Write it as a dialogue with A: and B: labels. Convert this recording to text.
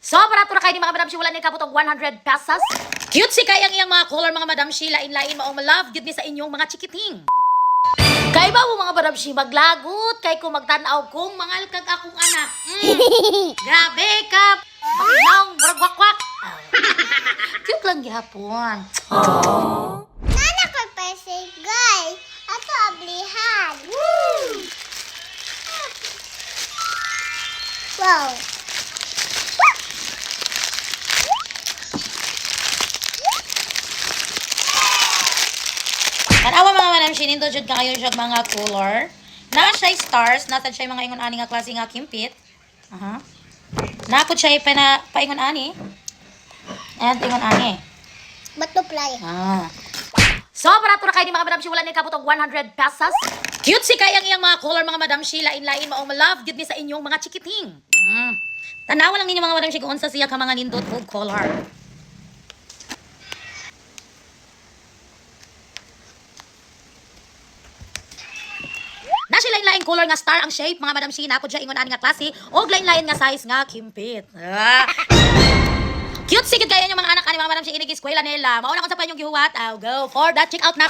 A: So, para ito na kayo ni mga madam si wala ni kabutong 100 pesos. Cute si kayang iyang mga color mga madam si lain-lain maong love gid ni sa inyong mga chikiting. Kay ba mo mga madam si maglagot kay ko magtanaw kung mangal kag akong anak. Grabe ka. Bakinaw, murag wakwak. Cute lang gihapon.
B: Nana ko pesig, guys. Ato ablihan. Wow.
A: Tanawa mga madam si ninto jud kayo jud mga color. Na siya stars, nasa siya mga ingon ani nga klase nga kimpit. Aha. Nakot siya paingon ani. And ingon ani.
B: Butterfly.
A: Ah. So, para ito na kayo ni mga madam si wala ni kabutong 100 pesos. Cute si kayang iyang mga color mga madam si lain-lain maong love gid ni sa inyong mga chikiting. Tanawa lang ninyo mga madam si kung unsa siya ka mga nindot og color. Na siya lain-lain color nga star ang shape mga madam si nakod siya ingon ani nga klase og lain-lain nga size nga kimpit. Cute si kaya yung mga anak ani mga madam si inig eskwela nila. Mauna kung sa pa yung gihuwat. I'll go for that check out na.